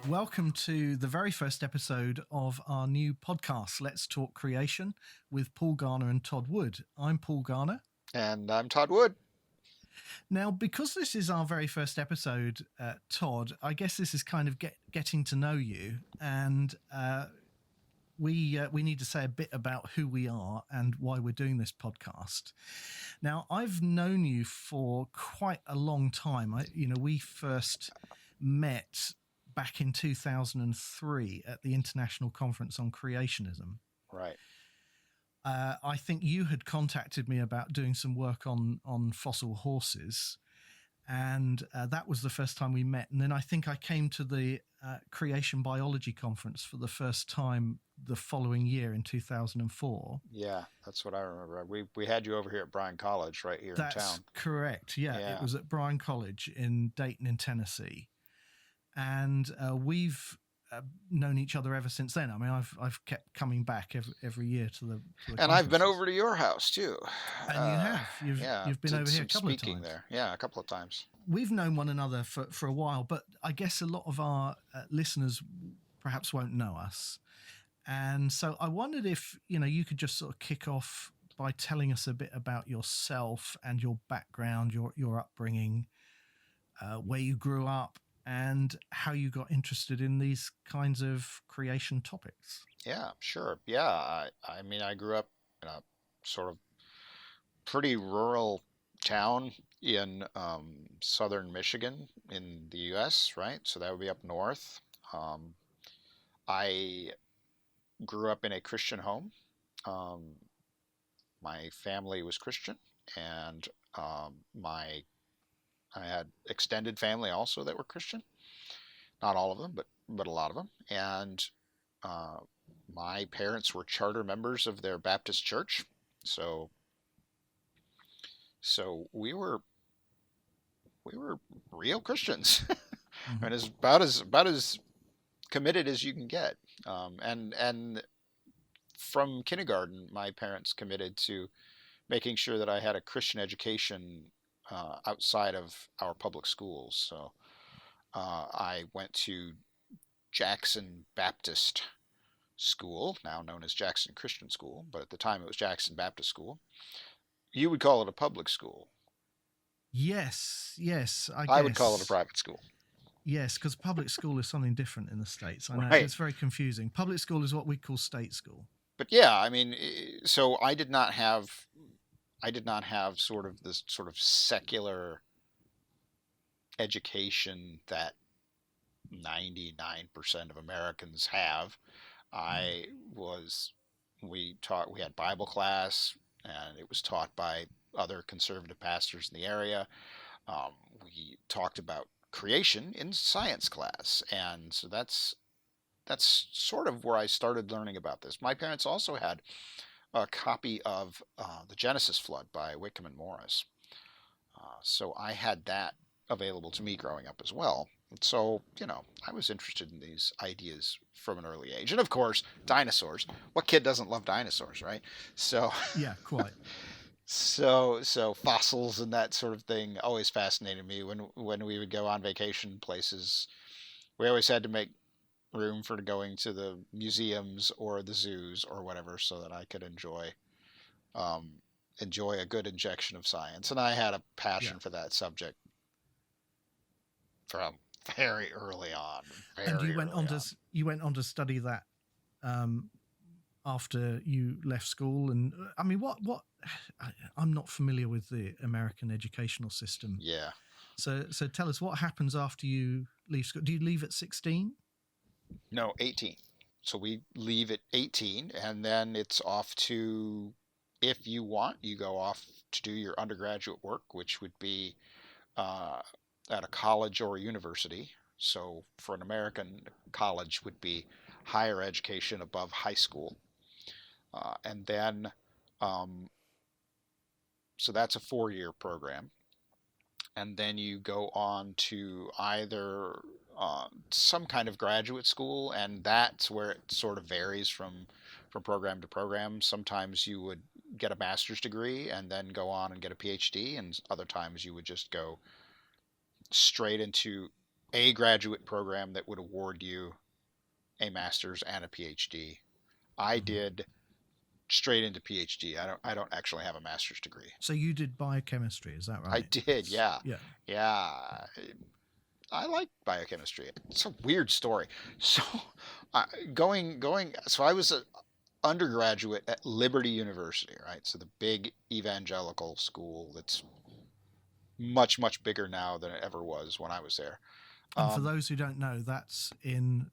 Welcome to the very first episode of our new podcast, Let's Talk Creation, with Paul Garner and Todd Wood. I'm Paul Garner. And I'm Todd Wood. Now, because this is our very first episode, Todd, I guess this is kind of getting to know you, and we need to say a bit about who we are and why we're doing this podcast. Now, I've known you for quite a long time. We first met back in 2003 at the International Conference on Creationism. Right. I think you had contacted me about doing some work on fossil horses, and that was the first time we met. And then I think I came to the Creation Biology Conference for the first time the following year in 2004. Yeah, that's what I remember. We had you over here at Bryan College right here in town. That's correct. Yeah, it was at Bryan College in Dayton in Tennessee. And we've known each other ever since then. I mean, I've kept coming back every year to the and I've been over to your house too. And you have. You've been over here a couple of times. There. Yeah, a couple of times. We've known one another for a while, but I guess a lot of our listeners perhaps won't know us. And so I wondered if, you could just sort of kick off by telling us a bit about yourself and your background, your upbringing, where you grew up, and how you got interested in these kinds of creation topics. Yeah, sure. Yeah, I grew up in a sort of pretty rural town in southern Michigan in the U.S., right? So that would be up north. I grew up in a Christian home. My family was Christian, and I had extended family also that were Christian. Not all of them, but a lot of them. And my parents were charter members of their Baptist church. So we were real Christians. Mm-hmm. And about as committed as you can get. And from kindergarten, my parents committed to making sure that I had a Christian education outside of our public schools. So I went to Jackson Baptist School, now known as Jackson Christian School, but at the time it was Jackson Baptist School. You would call it a public school. Yes, I would call it a private school. Yes, because public school is something different in the States. I know, right. It's very confusing. Public school is what we call state school. But yeah, I mean, so I did not have sort of this sort of secular education that 99% of Americans have. We had Bible class, and it was taught by other conservative pastors in the area. We talked about creation in science class, and so that's sort of where I started learning about this. My parents also had a copy of The Genesis Flood by Wickham and Morris. So I had that available to me growing up as well. And so, I was interested in these ideas from an early age. And of course, dinosaurs. What kid doesn't love dinosaurs, right? So yeah, quite. So fossils and that sort of thing always fascinated me. When we would go on vacation places, we always had to make room for going to the museums or the zoos or whatever, so that I could enjoy a good injection of science. And I had a passion for that subject from very early on. And you went on to study that after you left school. And I mean, what I'm not familiar with the American educational system. Yeah. So tell us, what happens after you leave school? Do you leave at 16? No, 18. So we leave at 18, and then it's off to, if you want, you go off to do your undergraduate work, which would be at a college or a university. So for an American, college would be higher education above high school. And then, so that's a 4-year program. And then you go on to either some kind of graduate school, and that's where it sort of varies from program to program. Sometimes you would get a master's degree and then go on and get a PhD, and other times you would just go straight into a graduate program that would award you a master's and a PhD. I Mhm. did straight into PhD. I don't actually have a master's degree. So you did biochemistry, is that I right? did, yeah. Yeah. Yeah. I like biochemistry. It's a weird story. So, so I was an undergraduate at Liberty University, right? So the big evangelical school that's much, much bigger now than it ever was when I was there. And for Um, those who don't know, that's in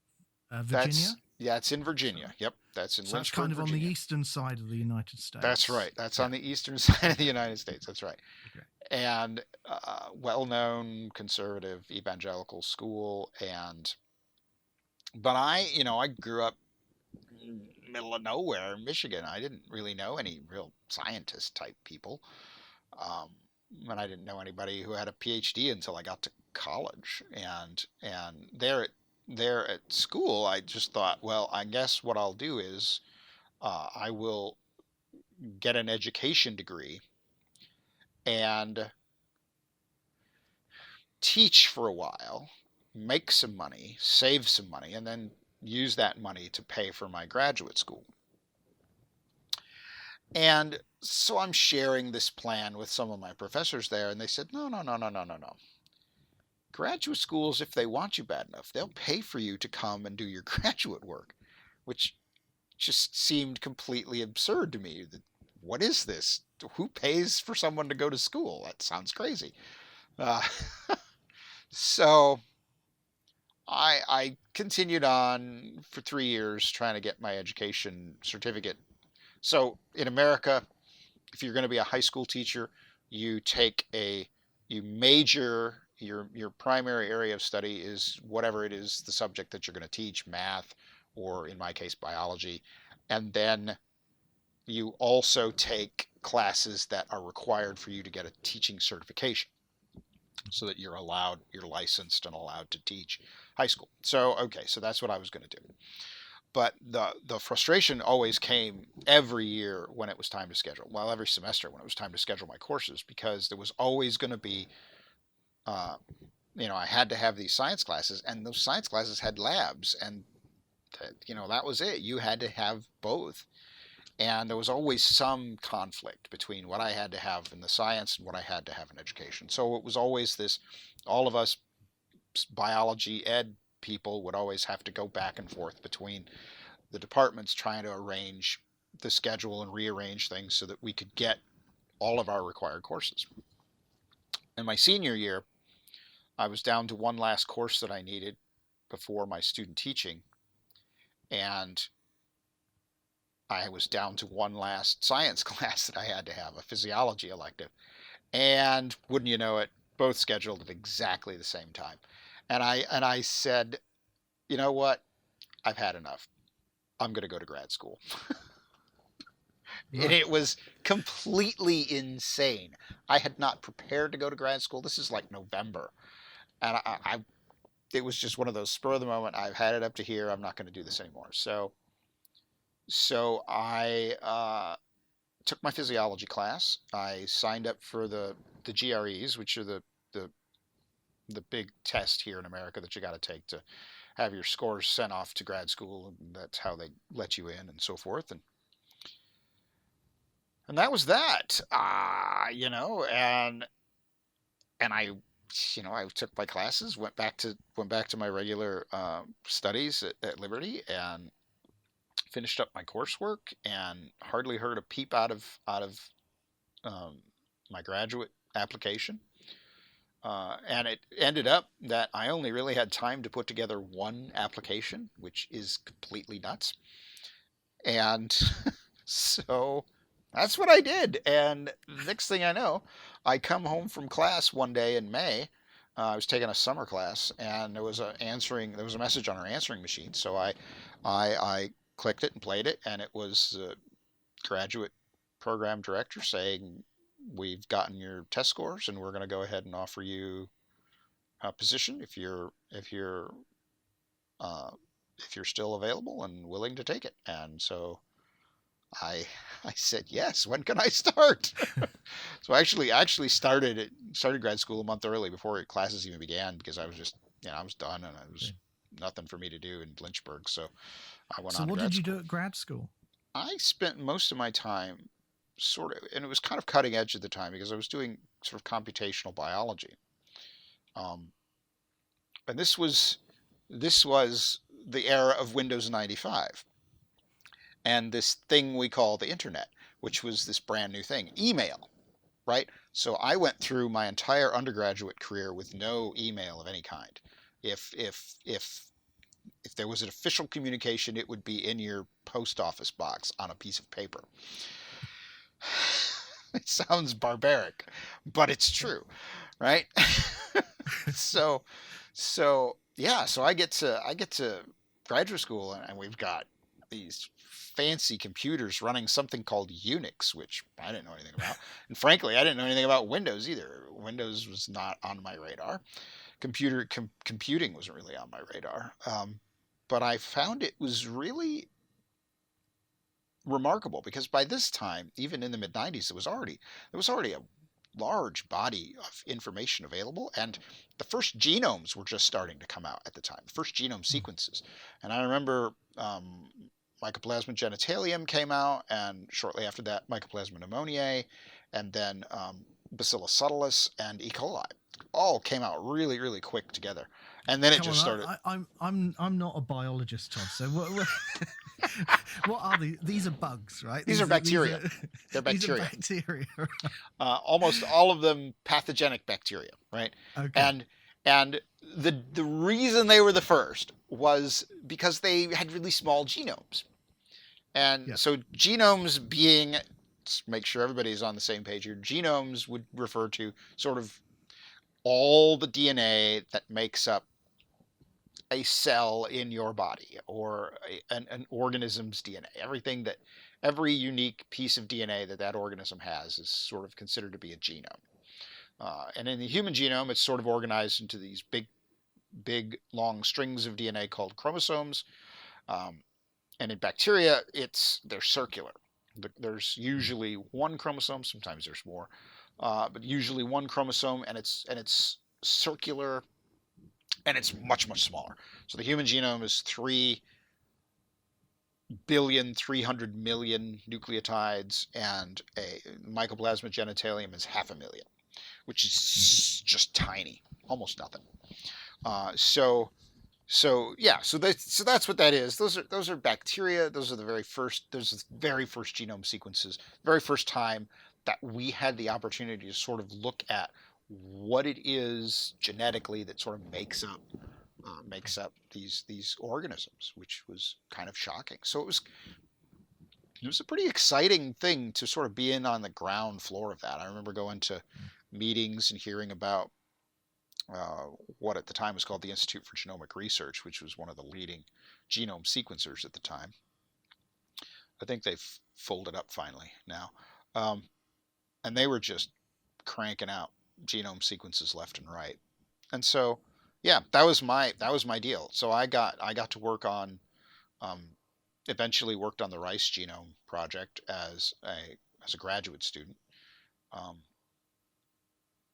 that's, Virginia. yeah, it's in Is that right? Virginia. Yep, that's in So that's kind Lynchburg, of on the Virginia. eastern side of the United That's States. right. That's Yeah. on the eastern side of the United States. That's right. Okay. And well-known conservative evangelical school. But I grew up middle of nowhere in Michigan. I didn't really know any real scientist type people. Um, and I didn't know anybody who had a PhD until I got to college. And there at school, I just thought, well, I guess what I'll do is I will get an education degree and teach for a while, make some money, save some money, and then use that money to pay for my graduate school. And so I'm sharing this plan with some of my professors there, and they said, no, no, no, no, no, no, no. Graduate schools, if they want you bad enough, they'll pay for you to come and do your graduate work, which just seemed completely absurd to me. What is this? Who pays for someone to go to school? That sounds crazy. Uh, so I continued on for 3 years trying to get my education certificate. So in America, if you're going to be a high school teacher, you take a you major your primary area of study is whatever it is the subject that you're going to teach, math or in my case biology, and then you also take classes that are required for you to get a teaching certification so that you're licensed and allowed to teach high school. So okay, so that's what I was going to do. But the frustration always came every year when it was time to schedule. Well, every semester when it was time to schedule my courses, because there was always going to be, uh, I had to have these science classes, and those science classes had labs, and that was it. You had to have both, and there was always some conflict between what I had to have in the science and what I had to have in education. So it was always this. All of us biology ed people would always have to go back and forth between the departments trying to arrange the schedule and rearrange things so that we could get all of our required courses. In my senior year, I was down to one last course that I needed before my student teaching, and I was down to one last science class that I had to have, a physiology elective. And wouldn't you know it, both scheduled at exactly the same time. And I said, you know what? I've had enough. I'm going to go to grad school. And Right. it was completely insane. I had not prepared to go to grad school. This is like November. And it was just one of those spur of the moment. I've had it up to here. I'm not going to do this anymore. So I took my physiology class. I signed up for the GREs, which are the the big test here in America that you got to take to have your scores sent off to grad school, and that's how they let you in and so forth. And that was that. And I took my classes, went back to my regular studies at Liberty, and finished up my coursework, and hardly heard a peep out of um, my graduate application. And it ended up that I only really had time to put together one application, which is completely nuts. And so that's what I did. And the next thing I know, I come home from class one day in May. I was taking a summer class, and there was a message on our answering machine. So I clicked it and played it, and it was the graduate program director saying, "We've gotten your test scores, and we're going to go ahead and offer you a position uh, if you're still available and willing to take it." And so I I said yes. When can I start? So I actually started grad school a month early before classes even began, because I was just I was done, and it was nothing for me to do in Lynchburg, so I went So on to what grad did you school. do at grad school? I spent most of my time sort of, and it was kind of cutting edge at the time because I was doing sort of computational biology. Um, and this was the era of Windows 95 and this thing we call the internet, which was this brand new thing, email, right? So I went through my entire undergraduate career with no email of any kind. If there was an official communication, it would be in your post office box on a piece of paper. It sounds barbaric, but it's true, right? so so I get to graduate school, and we've got these fancy computers running something called Unix, which I didn't know anything about. And frankly, I didn't know anything about Windows either. Windows was not on my radar. Computing wasn't really on my radar. But I found it was really remarkable because by this time, even in the mid 90s, there was already a large body of information available, and the first genomes were just starting to come out at the time, the first genome sequences. And I remember Mycoplasma genitalium came out, and shortly after that, Mycoplasma pneumoniae, and then Bacillus subtilis and E. coli all came out really, really quick together. And then it Come just on, started. I'm not a biologist, Todd. So what are these? These are bugs, right? These are bacteria. They're These are bacteria. bacteria. Almost all of them pathogenic bacteria, right? Okay. And the reason they were the first was because they had really small genomes. And Yeah. so genomes being, let's make sure everybody's on the same page here, genomes would refer to sort of all the DNA that makes up a cell in your body, or an organism's DNA. Every unique piece of DNA that organism has is sort of considered to be a genome. And in the human genome, it's sort of organized into these big, long strings of DNA called chromosomes. Um, and in bacteria, they're circular. There's usually one chromosome. Sometimes there's more, but usually one chromosome, and it's circular, and it's much, much smaller. So the human genome is 3,300,000,000 nucleotides, and a Mycoplasma genitalium is 500,000, which is just tiny, almost nothing. So what that is. Those are bacteria. Those are the very first. Those are the very first genome sequences. Very first time that we had the opportunity to sort of look at what it is genetically that sort of makes up these organisms, which was kind of shocking. So it was a pretty exciting thing to sort of be in on the ground floor of that. I remember going to meetings and hearing about what at the time was called the Institute for Genomic Research, which was one of the leading genome sequencers at the time. I think they've folded up finally now. And they were just cranking out genome sequences left and right. And so, yeah, that was my deal. So I got to work on, eventually worked on the rice genome project as a graduate student,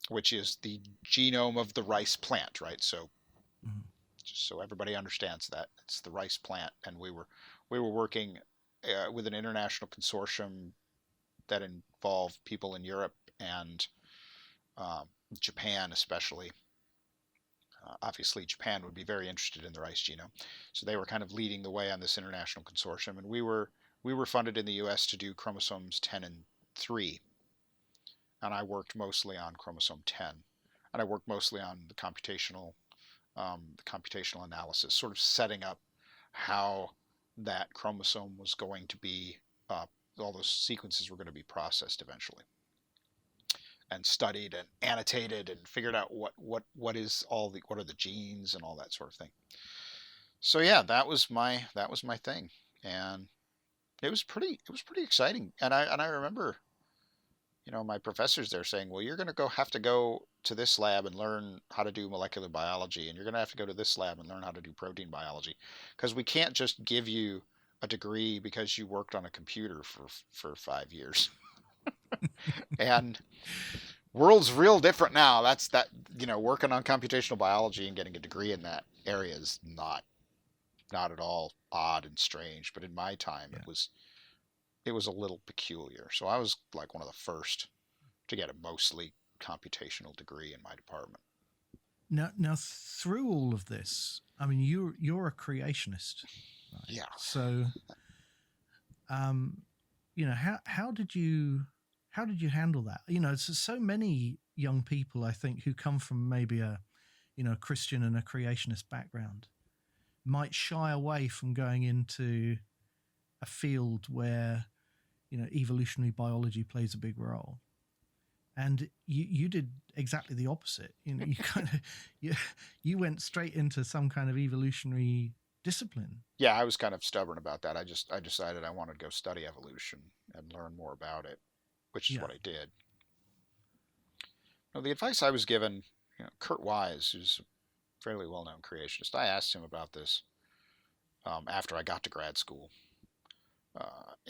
which is the genome of the rice plant, right? So just so everybody understands that, it's the rice plant, and we were working with an international consortium that involved people in Europe and Japan especially. Obviously, Japan would be very interested in the rice genome, so they were kind of leading the way on this international consortium, and we were funded in the U.S. to do chromosomes 10 and 3, and I worked mostly on chromosome 10, and I worked mostly on the computational analysis, sort of setting up how that chromosome was going to be, all those sequences were going to be processed eventually, and studied and annotated and figured out what are the genes and all that sort of thing. So yeah, that was my thing, and it was pretty exciting. And I remember, my professors there saying, well, you're going to have to go to this lab and learn how to do molecular biology, and you're going to have to go to this lab and learn how to do protein biology, because we can't just give you a degree because you worked on a computer for 5 years. And World's real different now. Working on computational biology and getting a degree in that area is not at all odd and strange. But in my time, Yeah. it was a little peculiar. So I was like one of the first to get a mostly computational degree in my department. Now, through all of this, I mean, you're a creationist, right? Yeah. So, um, how did you handle that? So many young people, I think, who come from maybe a Christian and a creationist background might shy away from going into a field where evolutionary biology plays a big role. And you did exactly the opposite. You kind of you went straight into some kind of evolutionary discipline. Yeah, I was kind of stubborn about that. I decided I wanted to go study evolution and learn more about it, which is Yeah. what I did. Now, the advice I was given, Kurt Wise, who's a fairly well-known creationist, I asked him about this after I got to grad school,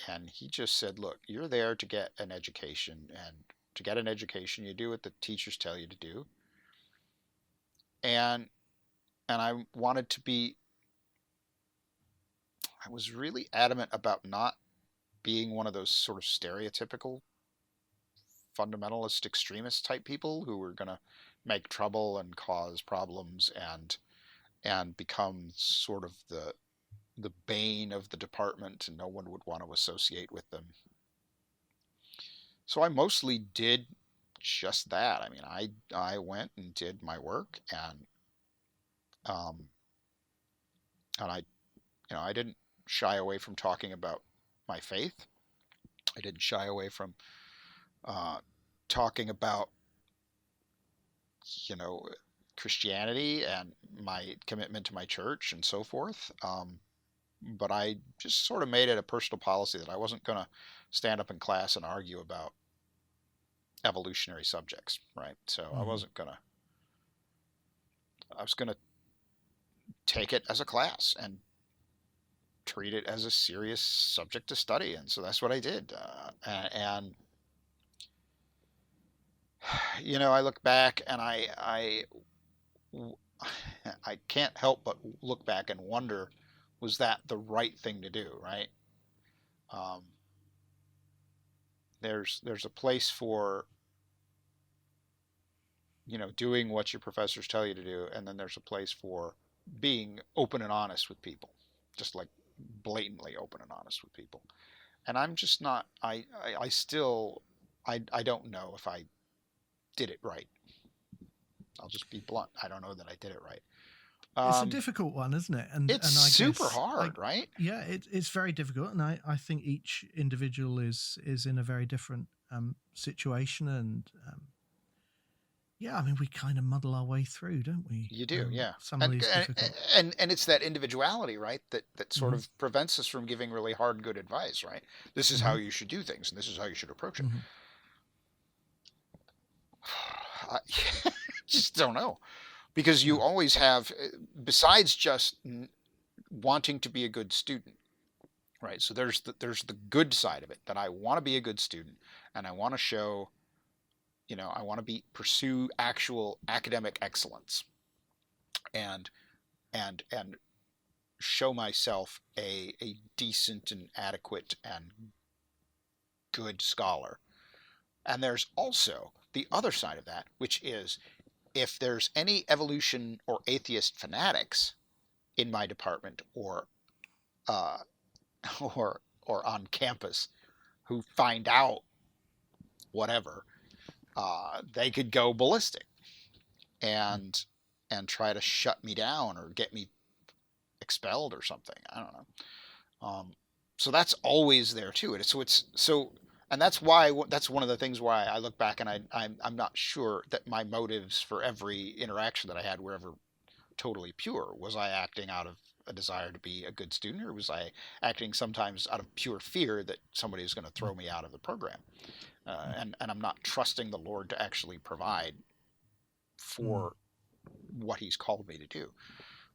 and he just said, "Look, you're there to get an education, and to get an education, you do what the teachers tell you to do." And I wanted to be. I was really adamant about not being one of those sort of stereotypical fundamentalist extremist type people who were going to make trouble and cause problems and become sort of the bane of the department, and no one would want to associate with them. So I mostly did just that. I mean, I went and did my work, um, and I didn't shy away from talking about my faith. I didn't shy away from talking about you know Christianity and my commitment to my church and so forth. But I just sort of made it a personal policy that I wasn't going to stand up in class and argue about evolutionary subjects, right? So Mm-hmm. I was going to take it as a class and treat it as a serious subject to study, and so that's what I did. And I look back and I can't help but look back and wonder, was that the right thing to do, right? Um, there's a place for doing what your professors tell you to do, and then there's a place for being open and honest with people, just like blatantly open and honest with people. And I'm just not. I still I don't know if I did it right. I'll just be blunt. I don't know that I did it right. It's a Um, difficult one, isn't it? And it's I super guess hard, right? yeah, it's very difficult, and I think each individual is in a very different situation, and yeah, I mean we kind of muddle our way through, don't we? You do, yeah. Some of And these difficult. and it's that individuality, right? That sort Mm-hmm. of prevents us from giving really hard, good advice, right? This is how Mm-hmm. you should do things, and this is how you should approach it. Mm-hmm. I just don't know, because you Yeah. always have, besides just wanting to be a good student, right? So there's the good side of it, that I want to be a good student, and I want to show, I want to pursue actual academic excellence, and and show myself a decent and adequate and good scholar. And there's also the other side of that, which is, if there's any evolution or atheist fanatics in my department, uh, or on campus, who find out whatever, they could go ballistic and try to shut me down or get me expelled or something. I don't know. So that's always there too. And that's one of the things why I look back and I'm not sure that my motives for every interaction that I had were ever totally pure. Was I acting out of a desire to be a good student, or was I acting sometimes out of pure fear that somebody is going to throw me out of the program? And I'm not trusting the Lord to actually provide Mm-hmm. for what He's called me to do.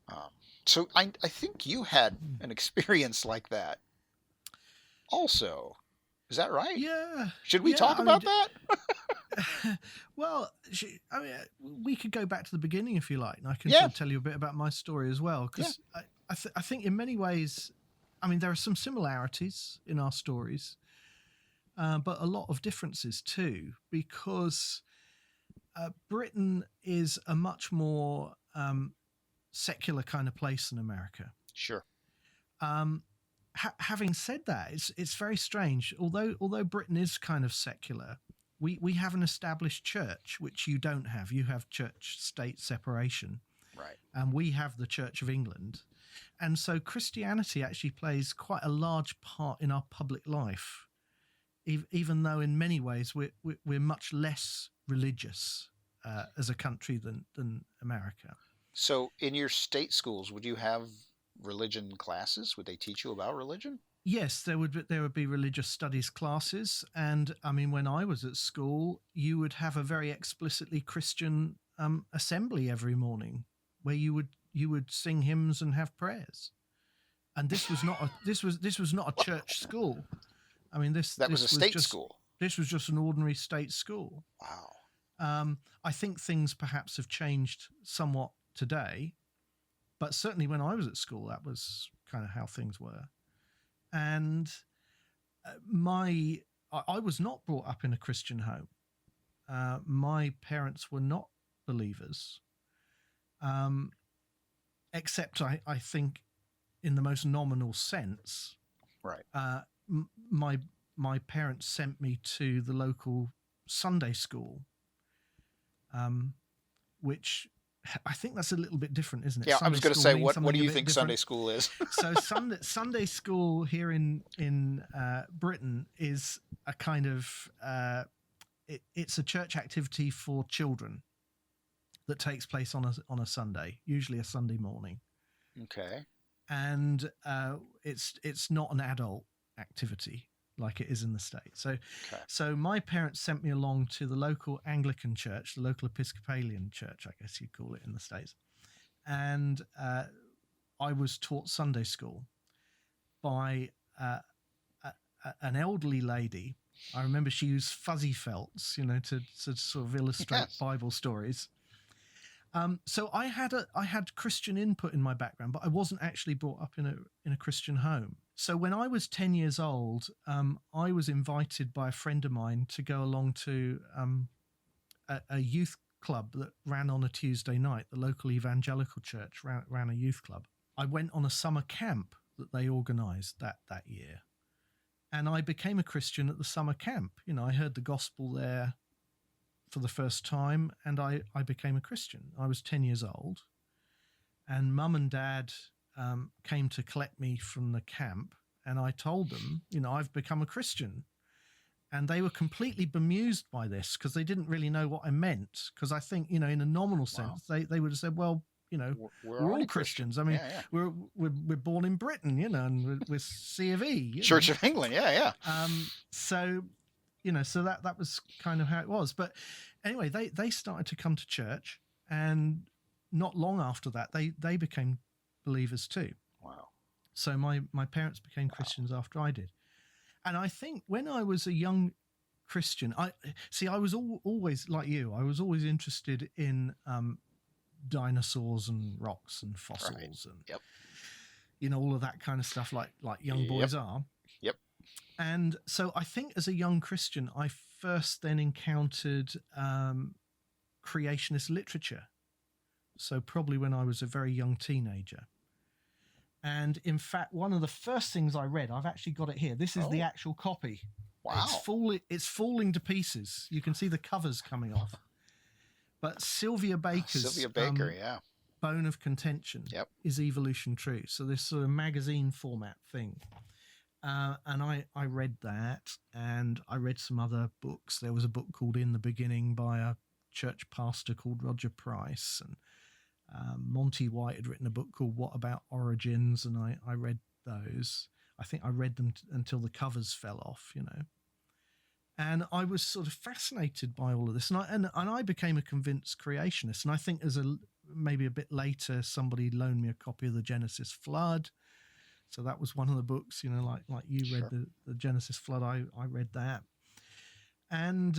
Um, so I think you had an experience like that also. Is that right? Yeah, Should we yeah. talk I mean, about that? Well, I mean, we could go back to the beginning if you like, and I can Yeah. sort of tell you a bit about my story as well. Because I think in many ways, I mean, there are some similarities in our stories, but a lot of differences too, because Britain is a much more secular kind of place than America. Sure. Having said that, it's very strange. Although Britain is kind of secular, we have an established church, which you don't have. You have church-state separation, Right. and we have the Church of England. And so Christianity actually plays quite a large part in our public life, even though in many ways we're much less religious as a country than America. So in your state schools, would you have religion classes? Would they teach you about religion? Yes, there would be religious studies classes, and I mean, when I was at school, you would have a very explicitly Christian assembly every morning, where you would sing hymns and have prayers. And this was not a church school. I mean, this was a state just, school. This was just an ordinary state school. Wow. I think things perhaps have changed somewhat today, but certainly when I was at school, that was kind of how things were. And I was not brought up in a Christian home. My parents were not believers, except I think in the most nominal sense. Right. My parents sent me to the local Sunday school, which I think that's a little bit different, isn't it? Yeah, Sunday I was going to say, what do you think different. Sunday school is? So Sunday school here in Britain is a kind of it's a church activity for children that takes place on a Sunday, usually a Sunday morning. Okay. And it's not an adult activity like it is in the States. So my parents sent me along to the local Anglican church, the local Episcopalian church, I guess you'd call it in the States. And I was taught Sunday school by an elderly lady. I remember she used fuzzy felts, to sort of illustrate Bible stories. So I had Christian input in my background, but I wasn't actually brought up in a Christian home. So when I was 10 years old, I was invited by a friend of mine to go along to a youth club that ran on a Tuesday night. The local evangelical church ran a youth club. I went on a summer camp that they organised that year, and I became a Christian at the summer camp. I heard the gospel there for the first time, and I became a Christian. I was 10 years old, and Mum and Dad came to collect me from the camp, and I told them, I've become a Christian. And they were completely bemused by this because they didn't really know what I meant. Because I think, in a nominal sense, they would have said, well, we're all Christians. I mean, we're born in Britain, and we're C of E. Church of England, yeah. So that was kind of how it was. But anyway, they started to come to church, and not long after that, they became believers too. Wow. So my parents became Christians after I did. And I think when I was a young Christian, I was always like you. I was always interested in dinosaurs and rocks and fossils and all of that kind of stuff, like young boys are. Yep. And so I think as a young Christian, I first then encountered creationist literature. So probably when I was a very young teenager. And in fact, one of the first things I read, I've actually got it here. This is the actual copy. Wow. It's falling to pieces. You can see the covers coming off. But Sylvia Baker's Bone of Contention is Evolution True. So this sort of magazine format thing. And I read that, and I read some other books. There was a book called In the Beginning by a church pastor called Roger Price, and Monty White had written a book called What About Origins, and I read those. I think I read them until the covers fell off, And I was sort of fascinated by all of this, and I became a convinced creationist. And I think maybe a bit later, somebody loaned me a copy of the Genesis Flood. So that was one of the books, like you read the Genesis Flood. I read that. And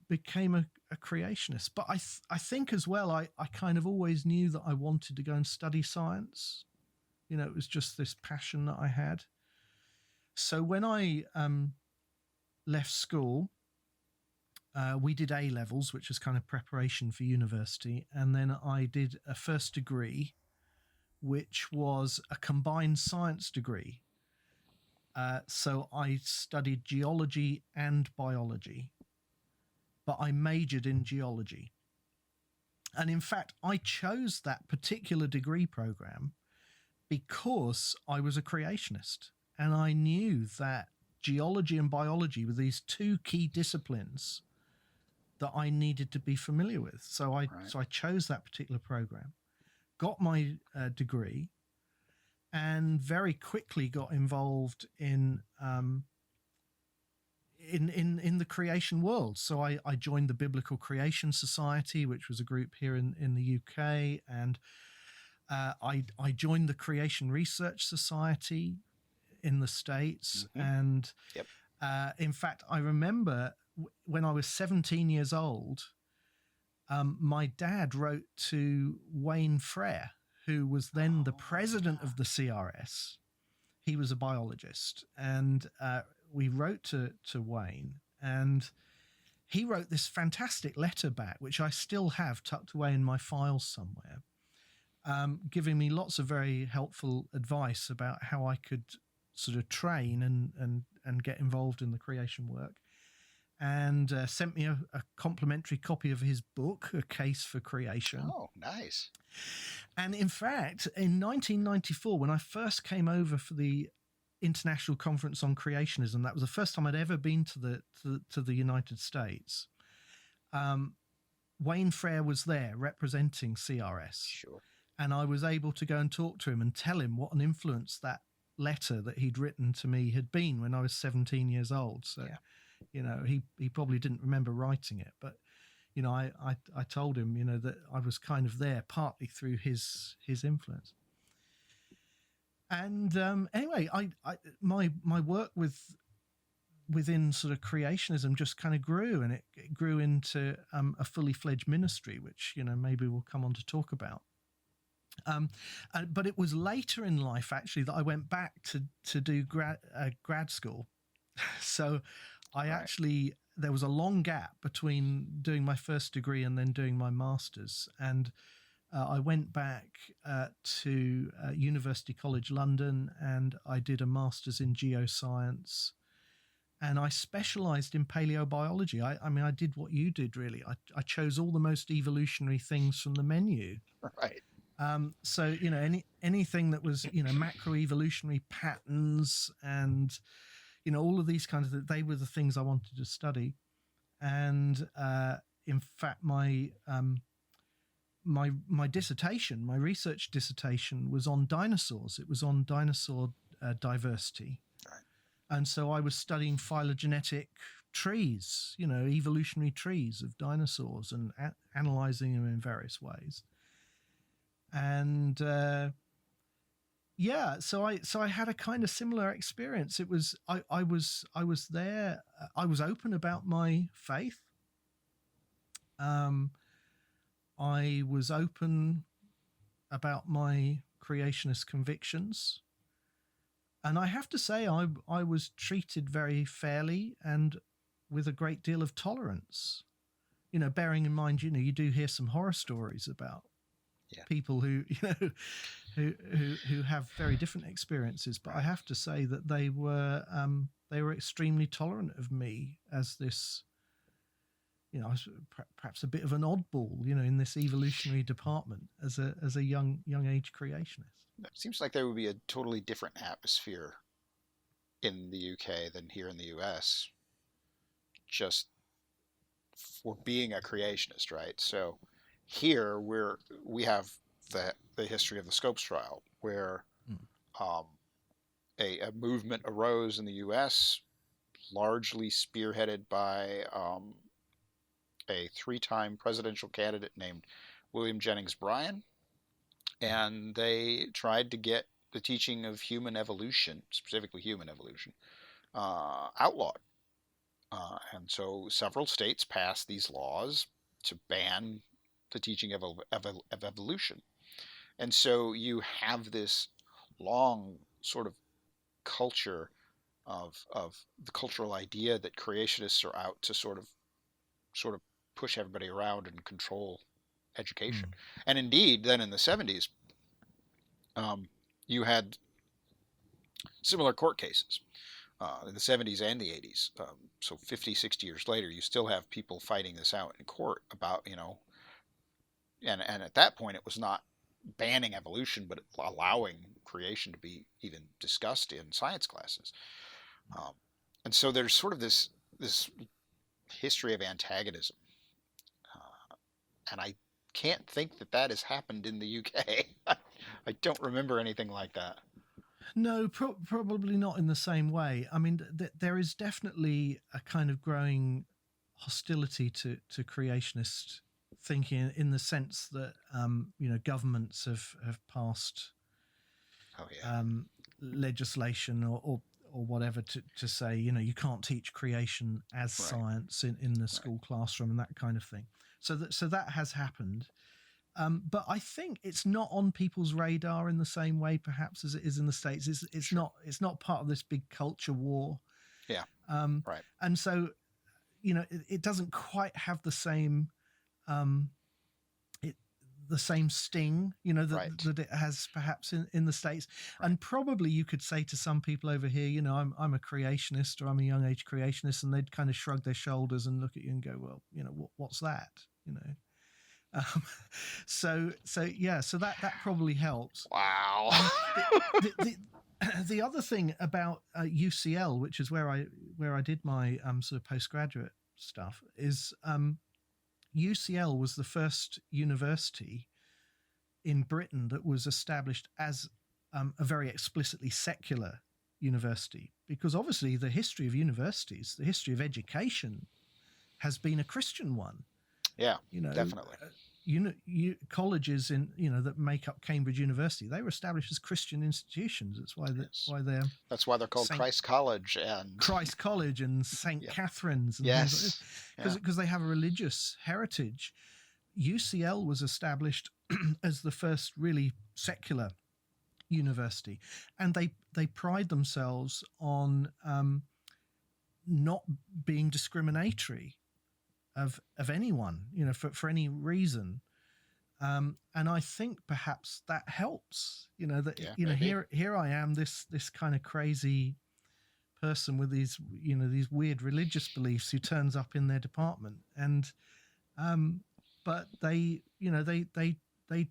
became a creationist. But I think as well, I kind of always knew that I wanted to go and study science. It was just this passion that I had. So when I left school, we did A levels, which was kind of preparation for university. And then I did a first degree, which was a combined science degree. So I studied geology and biology, but I majored in geology. And in fact, I chose that particular degree program because I was a creationist. And I knew that geology and biology were these two key disciplines that I needed to be familiar with. So I chose that particular program, got my degree, and very quickly got involved in the creation world. So I joined the Biblical Creation Society, which was a group here in the UK, and I joined the Creation Research Society in the States. Mm-hmm. And Yep. in fact, I remember when I was 17 years old, my dad wrote to Wayne Frere, who was then the president of the CRS. He was a biologist, and we wrote to Wayne, and he wrote this fantastic letter back, which I still have tucked away in my files somewhere, giving me lots of very helpful advice about how I could sort of train and get involved in the creation work, and sent me a complimentary copy of his book, A Case for Creation. Oh, nice. And in fact, in 1994, when I first came over for the International Conference on Creationism, that was the first time I'd ever been to the United States. Wayne Frere was there representing CRS. Sure. And I was able to go and talk to him and tell him what an influence that letter that he'd written to me had been when I was 17 years old. So, he probably didn't remember writing it, but I told him, that I was kind of there partly through his influence. And anyway, my work within sort of creationism just kind of grew, and it grew into a fully fledged ministry, which maybe we'll come on to talk about. But it was later in life actually that I went back to do grad school. So I actually, there was a long gap between doing my first degree and then doing my master's. And I went back to University College London, and I did a master's in geoscience. And I specialized in paleobiology. I mean, I did what you did, really. I chose all the most evolutionary things from the menu. Right. So, anything that was, macroevolutionary patterns and, all of these kinds of, they were the things I wanted to study. And in fact, my dissertation, my research dissertation was on dinosaurs. It was on dinosaur diversity. Right. And so I was studying phylogenetic trees, evolutionary trees of dinosaurs, and analyzing them in various ways. And so I had a kind of similar experience. It was I was there. I was open about my faith. I was open about my creationist convictions, and I have to say I was treated very fairly and with a great deal of tolerance. Bearing in mind, you do hear some horror stories about people who who have very different experiences, but I have to say that they were extremely tolerant of me as this, I was perhaps a bit of an oddball, in this evolutionary department as a young age creationist. It seems like there would be a totally different atmosphere in the UK than here in the US, just for being a creationist, right? So here we have the history of the Scopes trial, where a movement arose in the U.S., largely spearheaded by a 3-time presidential candidate named William Jennings Bryan, and they tried to get the teaching of human evolution, specifically human evolution, outlawed. And so several states passed these laws to ban the teaching of evolution. And so you have this long sort of culture of the cultural idea that creationists are out to sort of push everybody around and control education. And indeed, then in the 70s, you had similar court cases in the 70s and the 80s. So 50, 60 years later, you still have people fighting this out in court about, and at that point, it was not banning evolution, but allowing creation to be even discussed in science classes. And so there's sort of this history of antagonism, and I can't think that has happened in the UK. I don't remember anything like that. No, probably not in the same way. I mean, there is definitely a kind of growing hostility to creationist thinking, in the sense that governments have passed legislation or whatever to say, you can't teach creation as science in the school classroom and that kind of thing. So that has happened. But I think it's not on people's radar in the same way, perhaps, as it is in the States. It's not part of this big culture war. Yeah. Right. And so, it doesn't quite have the same the same sting, that it has perhaps in the States. Right. And probably you could say to some people over here, I'm a creationist, or I'm a young age creationist, and they'd kind of shrug their shoulders and look at you and go, well, what's that? So that probably helps. Wow. The other thing about UCL, which is where I did my sort of postgraduate stuff, is UCL was the first university in Britain that was established as a very explicitly secular university, because obviously the history of universities, the history of education, has been a Christian one. Yeah, definitely. Colleges that make up Cambridge University, they were established as Christian institutions. That's why they're called Christ College and St. Catherine's. And yes, because they have a religious heritage. UCL was established as the first really secular university, and they pride themselves on not being discriminatory of anyone, for any reason. And I think perhaps that helps, here I am, this kind of crazy person with these weird religious beliefs who turns up in their department, and but they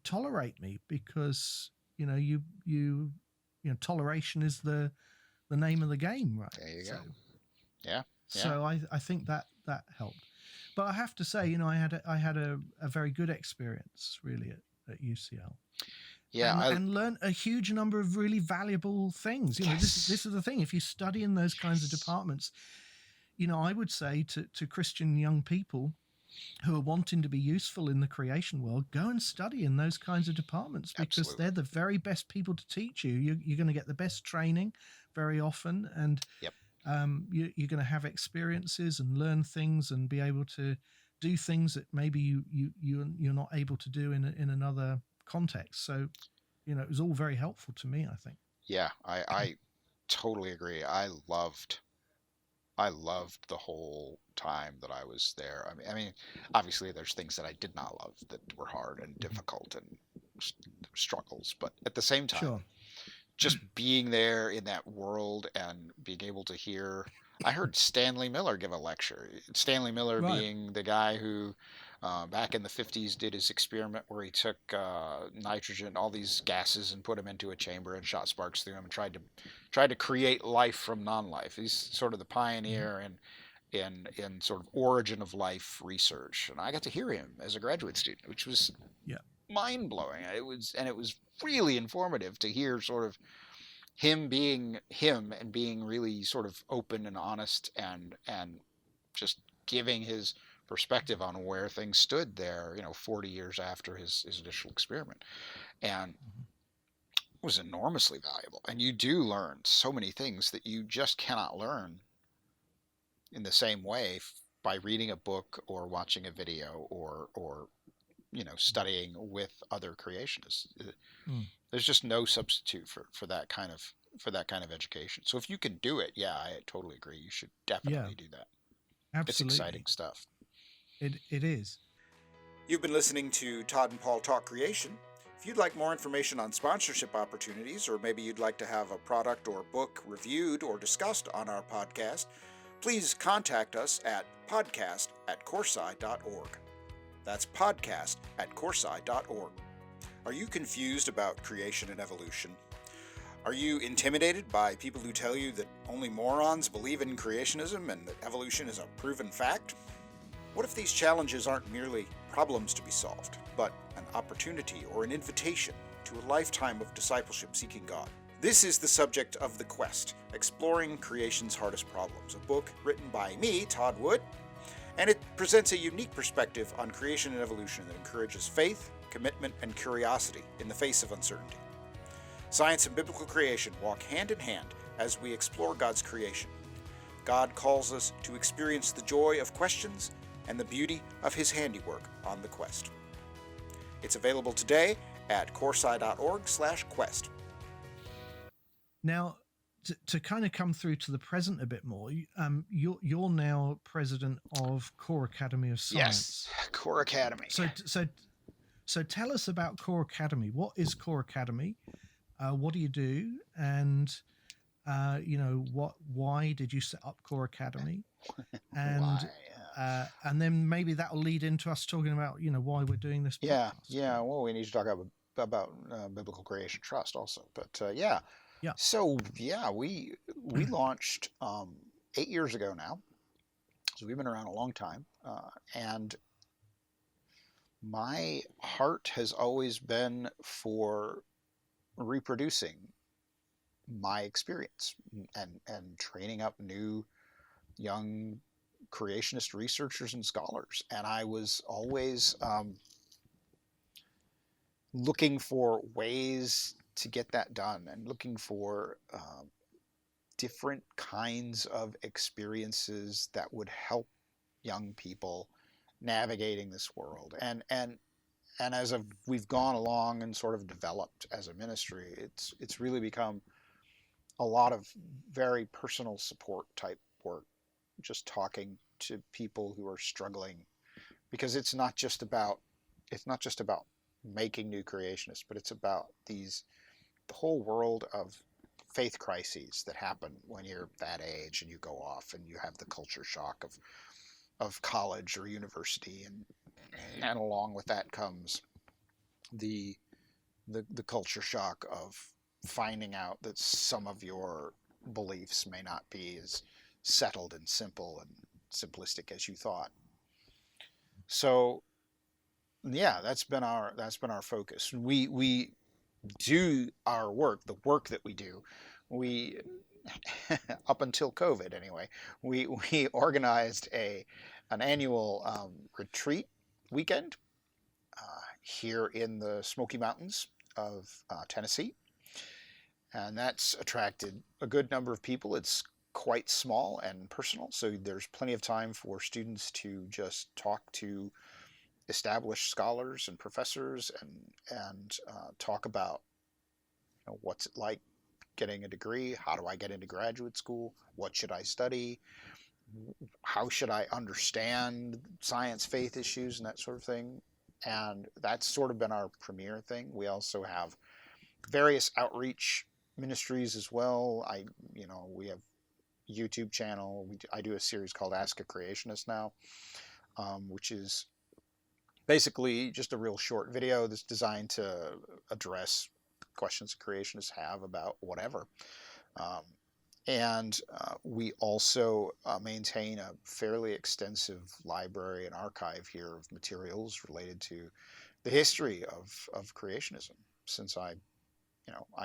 tolerate me because toleration is the name of the game, right? There you go. Yeah. So I think that helped. But I have to say, I had a very good experience really at UCL. Yeah, and learned a huge number of really valuable things. This is the thing. If you study in those kinds of departments, I would say to Christian young people who are wanting to be useful in the creation world, go and study in those kinds of departments, because Absolutely. They're the very best people to teach you. You're going to get the best training very often, and you're going to have experiences and learn things and be able to do things that maybe you're not able to do in another context. So, it was all very helpful to me, I think. Yeah, I totally agree. I loved the whole time that I was there. I mean, obviously there's things that I did not love that were hard and difficult and struggles, but at the same time, sure. Just being there in that world and being able to hear. I heard Stanley Miller give a lecture. Stanley Miller being the guy who, back in the 50s, did his experiment where he took nitrogen, all these gases, and put them into a chamber and shot sparks through them and tried to create life from non-life. He's sort of the pioneer in sort of origin of life research, and I got to hear him as a graduate student, which was mind-blowing. It was really informative to hear sort of him being him and being really sort of open and honest and just giving his perspective on where things stood there, 40 years after his initial experiment. And it was enormously valuable. And you do learn so many things that you just cannot learn in the same way by reading a book or watching a video or studying with other creationists. There's just no substitute for that kind of education. So if you can do it, yeah, I totally agree. You should definitely do that. Absolutely. It's exciting stuff. It is. You've been listening to Todd and Paul Talk Creation. If you'd like more information on sponsorship opportunities, or maybe you'd like to have a product or book reviewed or discussed on our podcast, please contact us at podcast@coresci.org. That's podcast@coresci.org. Are you confused about creation and evolution? Are you intimidated by people who tell you that only morons believe in creationism and that evolution is a proven fact? What if these challenges aren't merely problems to be solved, but an opportunity or an invitation to a lifetime of discipleship seeking God? This is the subject of The Quest, Exploring Creation's Hardest Problems, a book written by me, Todd Wood, and it presents a unique perspective on creation and evolution that encourages faith, commitment, and curiosity in the face of uncertainty. Science and biblical creation walk hand in hand as we explore God's creation. God calls us to experience the joy of questions and the beauty of his handiwork on the quest. It's available today at coresci.org/quest. Now, to kind of come through to the present a bit more, you're now president of Core Academy of Science. Yes, Core Academy. So tell us about Core Academy. What is Core Academy? What do you do? And why did you set up Core Academy? And and then maybe that will lead into us talking about why we're doing this podcast. Yeah. Well, we need to talk about Biblical Creation Trust also. But yeah. So yeah, we launched 8 years ago now. So we've been around a long time, and my heart has always been for reproducing my experience and training up new young creationist researchers and scholars. And I was always looking for ways to get that done and looking for different kinds of experiences that would help young people navigating this world. And as we've gone along and sort of developed as a ministry, it's really become a lot of very personal support type work, just talking to people who are struggling, because it's not just about making new creationists, but it's about the whole world of faith crises that happen when you're that age and you go off and you have the culture shock of college or university, and along with that comes the culture shock of finding out that some of your beliefs may not be as settled and simple and simplistic as you thought. So yeah, that's been our focus. We do our work, the work that we do. We up until COVID anyway, we organized an annual retreat weekend here in the Smoky Mountains of Tennessee, and that's attracted a good number of people. It's quite small and personal, so there's plenty of time for students to just talk to established scholars and professors and talk about what's it like getting a degree, how do I get into graduate school, what should I study, how should I understand science faith issues and that sort of thing. And that's sort of been our premier thing. We also have various outreach ministries as well. We have YouTube channel. I do a series called Ask a Creationist now, which is basically just a real short video that's designed to address questions creationists have about whatever. And we also maintain a fairly extensive library and archive here of materials related to the history of creationism, since I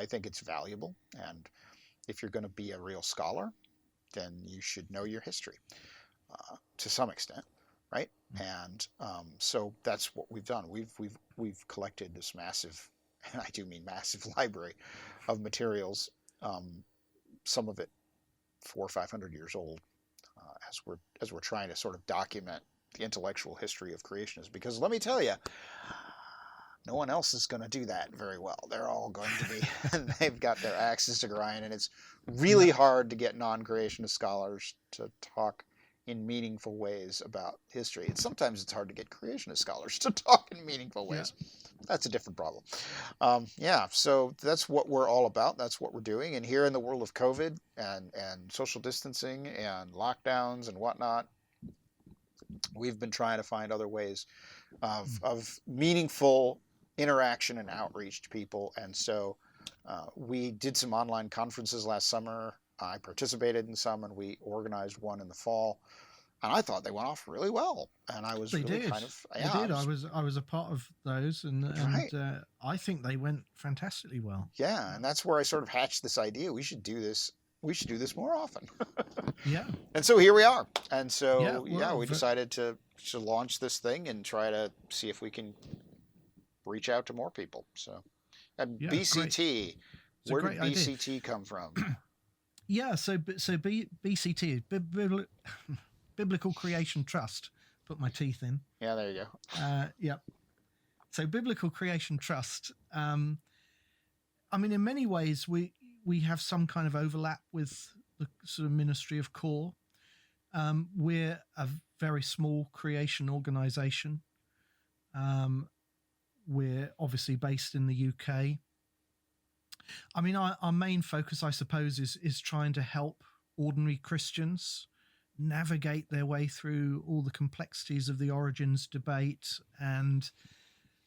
think it's valuable. And if you're going to be a real scholar, then you should know your history to some extent, right? And so that's what we've done. We've collected this massive, and I do mean massive, library of materials. Some of it 400 or 500 years old as we're trying to sort of document the intellectual history of creationism. Because let me tell you, no one else is going to do that very well. They're all going to be, they've got their axes to grind, and it's really hard to get non-creationist scholars to talk in meaningful ways about history. Sometimes it's hard to get creationist scholars to talk in meaningful ways. That's a different problem. So that's what we're all about. That's what we're doing. And here in the world of COVID and social distancing and lockdowns and whatnot, we've been trying to find other ways of meaningful interaction and outreach to people. And so we did some online conferences last summer. I participated in some, and we organized one in the fall. And I thought they went off really well. And I was kind of... Yeah, they did. I was a part of those, and I think they went fantastically well. Yeah, and that's where I sort of hatched this idea. We should do this more often. Yeah. And so here we are. And so, we decided to launch this thing and try to see if we can reach out to more people. So, and BCT, where did BCT come from? Yeah, so BCT, Biblical Creation Trust. Put my teeth in. Yeah, there you go. Yep. So Biblical Creation Trust. I mean, in many ways, we have some kind of overlap with the sort of Ministry of Core. We're a very small creation organization. We're obviously based in the UK. I mean, our main focus, I suppose, is trying to help ordinary Christians navigate their way through all the complexities of the origins debate and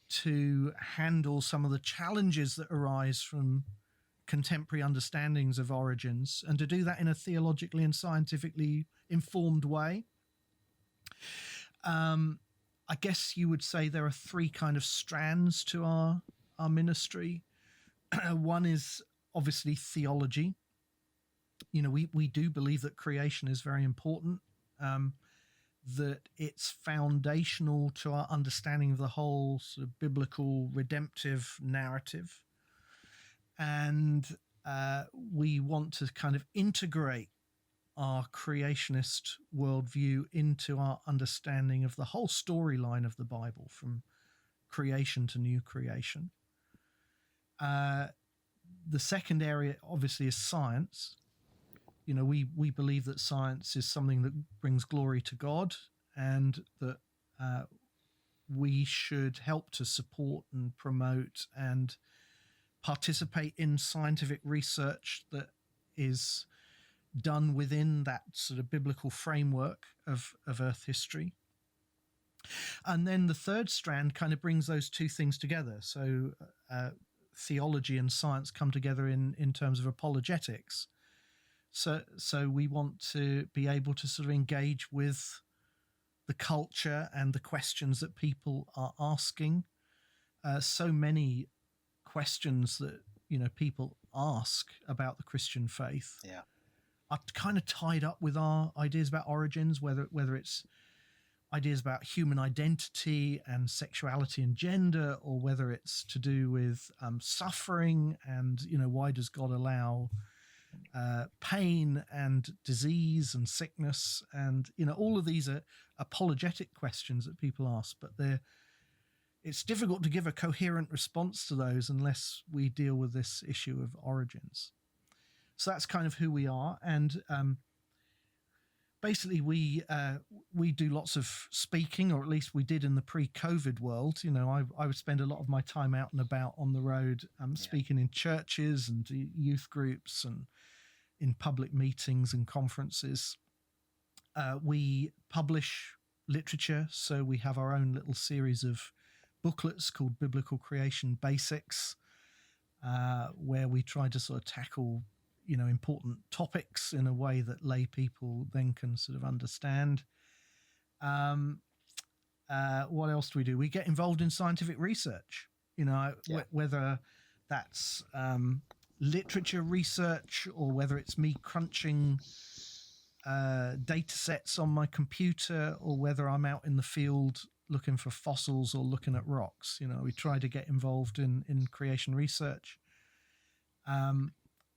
to handle some of the challenges that arise from contemporary understandings of origins, and to do that in a theologically and scientifically informed way. I guess you would say there are three kind of strands to our ministry. One is obviously theology. You know, we do believe that creation is very important, that it's foundational to our understanding of the whole sort of biblical redemptive narrative. And we want to kind of integrate our creationist worldview into our understanding of the whole storyline of the Bible, from creation to new creation. The second area, obviously, is science. You know, we believe that science is something that brings glory to God, and that we should help to support and promote and participate in scientific research that is done within that sort of biblical framework of Earth history. And then the third strand kind of brings those two things together. So theology and science come together in terms of apologetics. So we want to be able to sort of engage with the culture and the questions that people are asking. So many questions that, you know, people ask about the Christian faith are kind of tied up with our ideas about origins, whether it's ideas about human identity and sexuality and gender, or whether it's to do with suffering and, you know, why does God allow pain and disease and sickness, and, you know, all of these are apologetic questions that people ask, but it's difficult to give a coherent response to those unless we deal with this issue of origins. So that's kind of who we are, and basically we do lots of speaking, or at least we did in the pre-COVID world. You know, I would spend a lot of my time out and about on the road, speaking in churches and youth groups and in public meetings and conferences. We publish literature, so we have our own little series of booklets called Biblical Creation Basics, where we try to sort of tackle, you know, important topics in a way that lay people then can sort of understand. What else do we do? We get involved in scientific research, you know, whether that's literature research, or whether it's me crunching data sets on my computer, or whether I'm out in the field looking for fossils or looking at rocks. You know, we try to get involved in creation research.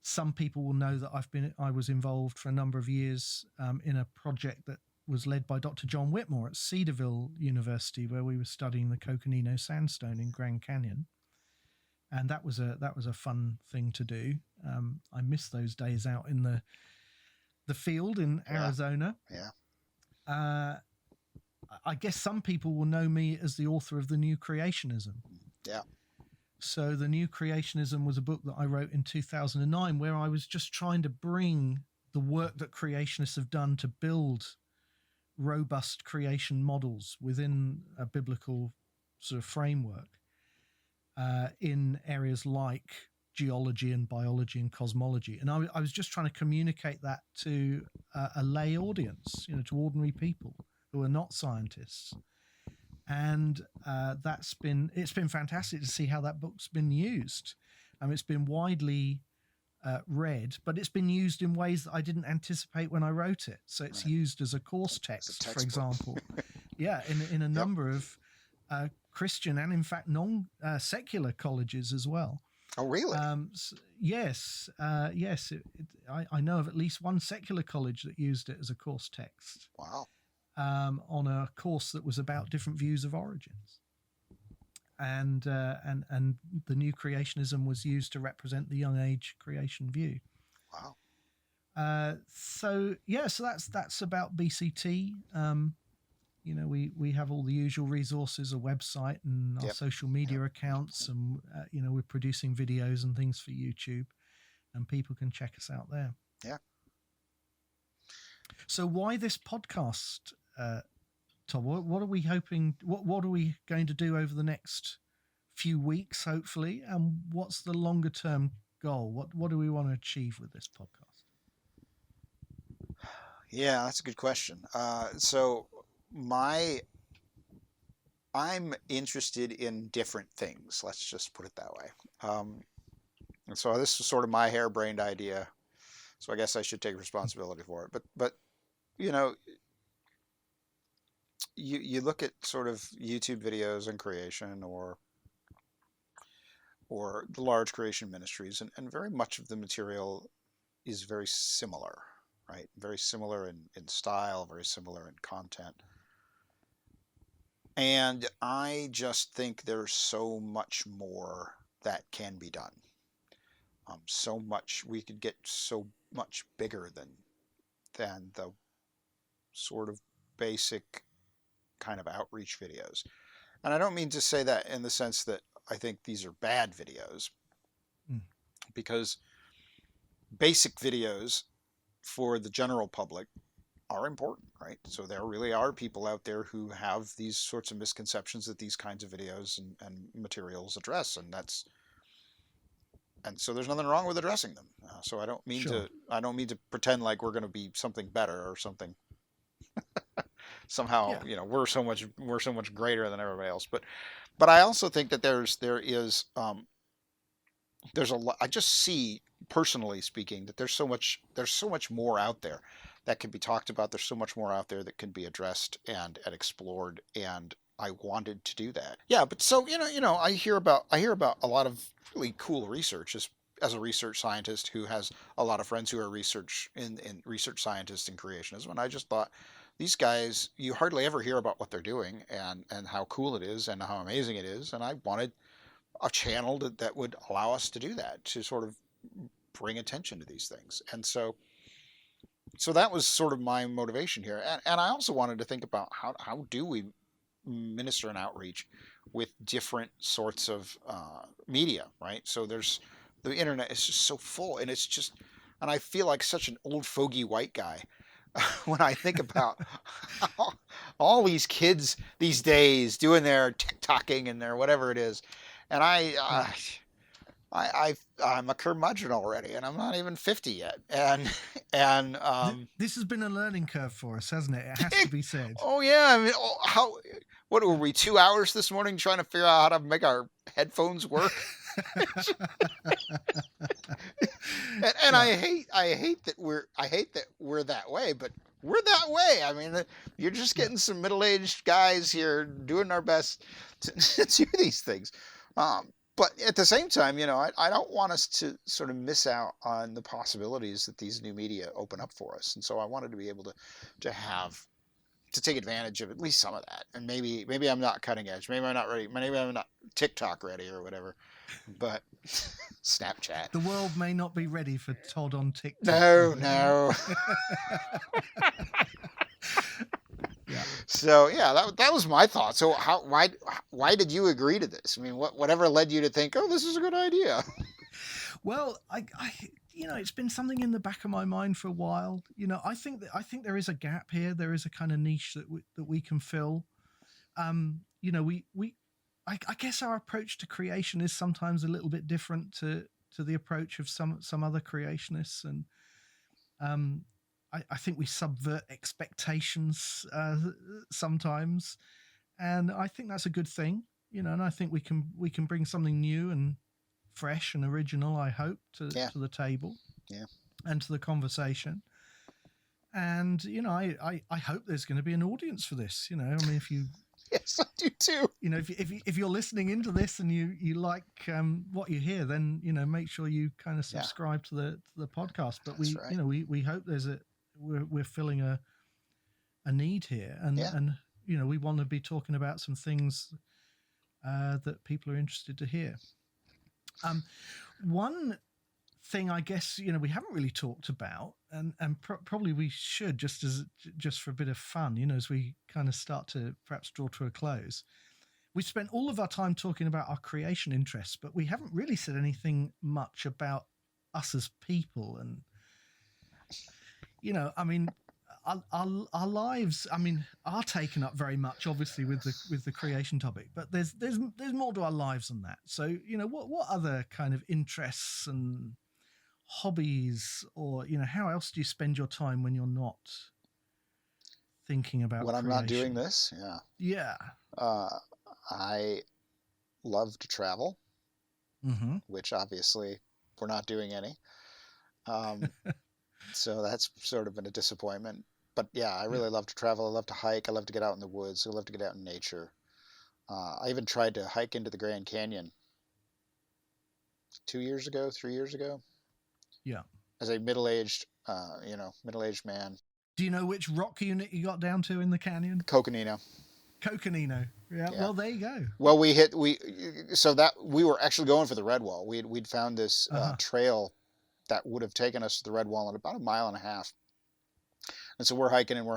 some people will know that I was involved for a number of years in a project that was led by Dr. John Whitmore at Cedarville University, where we were studying the Coconino Sandstone in Grand Canyon, and that was a fun thing to do. I miss those days out in the field in Arizona. Yeah. I guess some people will know me as the author of The New Creationism. Yeah. So The New Creationism was a book that I wrote in 2009, where I was just trying to bring the work that creationists have done to build robust creation models within a biblical sort of framework in areas like geology and biology and cosmology. And I was just trying to communicate that to a lay audience, to ordinary people who are not scientists. And it's been fantastic to see how that book's been used. It's been widely read, but it's been used in ways that I didn't anticipate when I wrote it. So it's used as a course text, for example. In a number of Christian and, in fact, non-secular colleges as well. Oh, really? Yes. I know of at least one secular college that used it as a course text. Wow. On a course that was about different views of origins, and the New Creationism was used to represent the young age creation view. Wow. So that's about BCT. We have all the usual resources, a website and our social media accounts, and we're producing videos and things for YouTube, and people can check us out there. Yeah. So why this podcast, Tom? What are we hoping? What are we going to do over the next few weeks, hopefully? And what's the longer term goal? What do we want to achieve with this podcast? Yeah, that's a good question. So I'm interested in different things. Let's just put it that way. And so this is sort of my harebrained idea. So I guess I should take responsibility for it. But you look at sort of YouTube videos and creation or the large creation ministries, and very much of the material is very similar, right? Very similar in style, very similar in content. And I just think there's so much more that can be done. So much, we could get so much bigger than the sort of basic kind of outreach videos. And I don't mean to say that in the sense that I think these are bad videos, because basic videos for the general public are important, right? So there really are people out there who have these sorts of misconceptions that these kinds of videos and materials address, and so there's nothing wrong with addressing them. So I don't mean to pretend like we're going to be something better or something. Somehow, we're so much greater than everybody else. But I also think that there's a lot. I just see, personally speaking, that there's so much more out there that can be talked about. There's so much more out there that can be addressed and explored, and I wanted to do that. Yeah, but so I hear about a lot of really cool research as a research scientist who has a lot of friends who are research scientists in creationism, and I just thought, these guys, you hardly ever hear about what they're doing and how cool it is and how amazing it is, and I wanted a channel that would allow us to do that, to sort of bring attention to these things. And so that was sort of my motivation here. And I also wanted to think about how do we minister and outreach with different sorts of media, right? So the internet is just so full, and and I feel like such an old fogey white guy when I think about all these kids these days doing their TikToking and their whatever it is. And I'm a curmudgeon already, and I'm not even 50 yet. And this has been a learning curve for us, hasn't it? It has to be said. Oh yeah, I mean, what were we 2 hours this morning trying to figure out how to make our headphones work? and I hate that we're that way, but we're that way. I mean, you're just getting some middle-aged guys here doing our best to do these things. But at the same time, I don't want us to sort of miss out on the possibilities that these new media open up for us. And so I wanted to be able to take advantage of at least some of that. And maybe I'm not cutting edge. Maybe I'm not ready. Maybe I'm not TikTok ready or whatever. But Snapchat. The world may not be ready for Todd on TikTok. No. Yeah. So yeah, that was my thought. So why did you agree to this? I mean, whatever led you to think, oh, this is a good idea? Well, I it's been something in the back of my mind for a while. I think there is a gap here. There is a kind of niche that we can fill. I guess our approach to creation is sometimes a little bit different to the approach of some other creationists, and I think we subvert expectations sometimes, and I think that's a good thing, and I think we can bring something new and fresh and original, I hope, to the table, and to the conversation. And I hope there's going to be an audience for this. I mean, if you yes, I do too. If you're listening into this and you like what you hear, then make sure you kind of subscribe to the podcast. But we hope we're filling a need here, and we want to be talking about some things that people are interested to hear. One thing I guess we haven't really talked about, and probably we should, just for a bit of fun, as we kind of start to perhaps draw to a close. We spent all of our time talking about our creation interests, but we haven't really said anything much about us as people. And I mean, our lives, I mean, are taken up very much, obviously, with the creation topic. But there's more to our lives than that. So what other kind of interests and hobbies, or how else do you spend your time when you're not thinking about when creation? I'm not doing this? I love to travel, which obviously we're not doing any, so that's sort of been a disappointment. But I really love to travel. I love to hike. I love to get out in the woods. I love to get out in nature. I even tried to hike into the Grand Canyon 3 years ago. Yeah. As a middle-aged man. Do you know which rock unit you got down to in the canyon? Coconino. Yeah. Well, there you go. Well, we were actually going for the red wall. We'd found this trail that would have taken us to the red wall in about a mile and a half. And so we're hiking and we're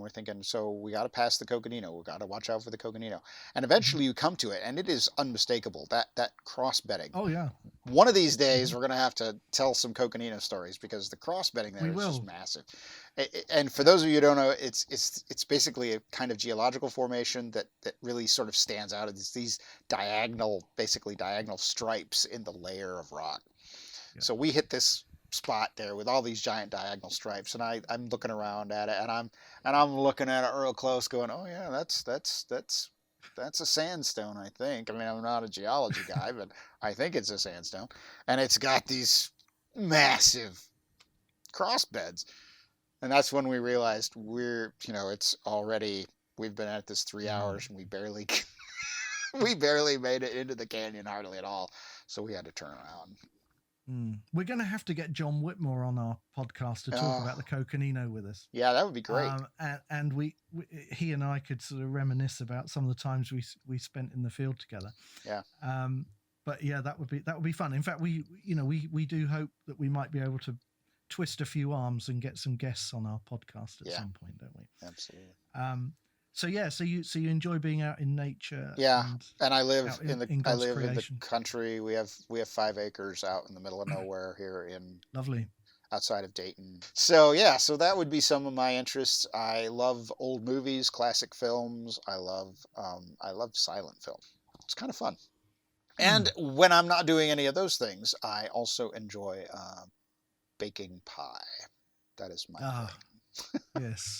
thinking, so we got to pass the Coconino. We got to watch out for the Coconino. And eventually you come to it, and it is unmistakable, that cross bedding. Oh, yeah. One of these days we're going to have to tell some Coconino stories, because the cross bedding there is just massive. And for those of you who don't know, it's basically a kind of geological formation that really sort of stands out. It's these diagonal stripes in the layer of rock. Yeah. So we hit this spot there with all these giant diagonal stripes, and I'm looking around at it, and I'm looking at it real close, going, oh yeah, that's a sandstone, I think. I mean, I'm not a geology guy, but I think it's a sandstone, and it's got these massive cross beds. And that's when we realized it's already, we've been at this 3 hours, and we barely made it into the canyon, hardly at all. So we had to turn around. We're going to have to get John Whitmore on our podcast to talk about the Coconino with us. Yeah, that would be great. And he and I could sort of reminisce about some of the times we spent in the field together. Yeah. But yeah, that would be fun. In fact, we do hope that we might be able to twist a few arms and get some guests on our podcast at some point, don't we? Absolutely. So you enjoy being out in nature. Yeah, and I live in the creation. country. We have 5 acres out in the middle of nowhere here lovely, outside of Dayton. So that would be some of my interests. I love old movies, classic films. I love silent film. It's kind of fun. And when I'm not doing any of those things, I also enjoy baking pie. That is my thing. Yes.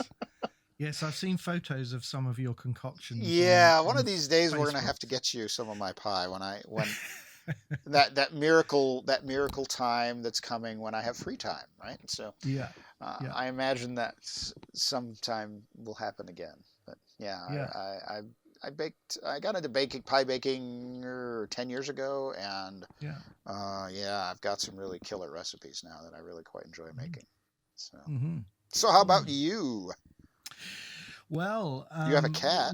Yes, I've seen photos of some of your concoctions. Yeah, one of these days we're going to have to get you some of my pie when that miracle time that's coming when I have free time, right? So I imagine that sometime will happen again. But I got into pie baking 10 years ago, and Yeah. I've got some really killer recipes now that I really quite enjoy making. So, Mm-hmm. so how about you? Well, You have a cat.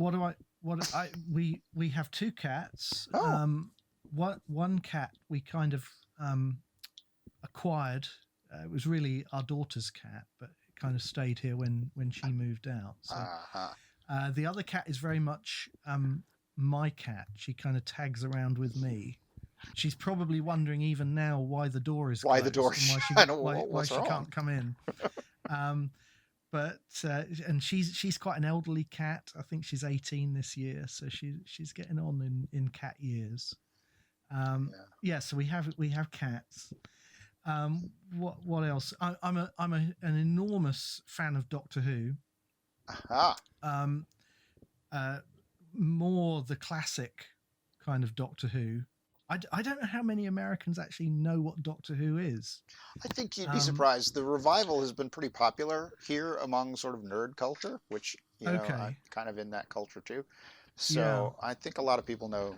We have two cats. Oh. One cat we kind of acquired. It was really our daughter's cat, but it kind of stayed here when she moved out. So the other cat is very much my cat. She kind of tags around with me. She's probably wondering even now why the door is closed, the door? why she can't come in. But and she's quite an elderly cat. I think she's 18 this year, so she's getting on in cat years. So we have cats. What else? I'm an enormous fan of Doctor Who. More the classic kind of Doctor Who. I don't know how many Americans actually know what Doctor Who is. I think you'd be surprised. The revival has been pretty popular here among sort of nerd culture, which I'm kind of in that culture too. So I think a lot of people know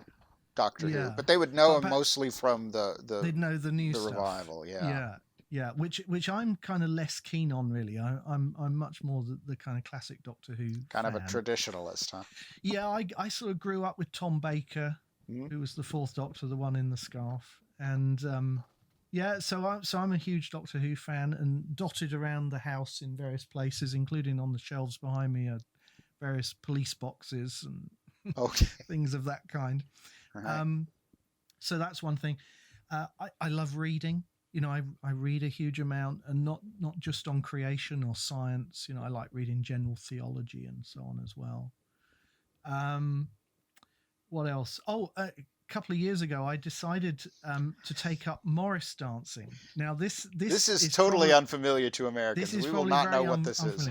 Doctor Who, but they would know him mostly from they'd know the new stuff. Revival. Yeah, which I'm kind of less keen on, really. I'm much more the kind of classic Doctor Who kind fan. of a traditionalist, huh? Yeah, I sort of grew up with Tom Baker, who was the fourth Doctor, the one in the scarf, and so I'm a huge Doctor Who fan, and dotted around the house in various places, including on the shelves behind me, are various police boxes and things of that kind. Right. So that's one thing. I love reading. I read a huge amount, and not just on creation or science. I like reading general theology and so on as well. What else? A couple of years ago, I decided to take up Morris dancing. Now, this is totally unfamiliar to Americans. We will not know what this is.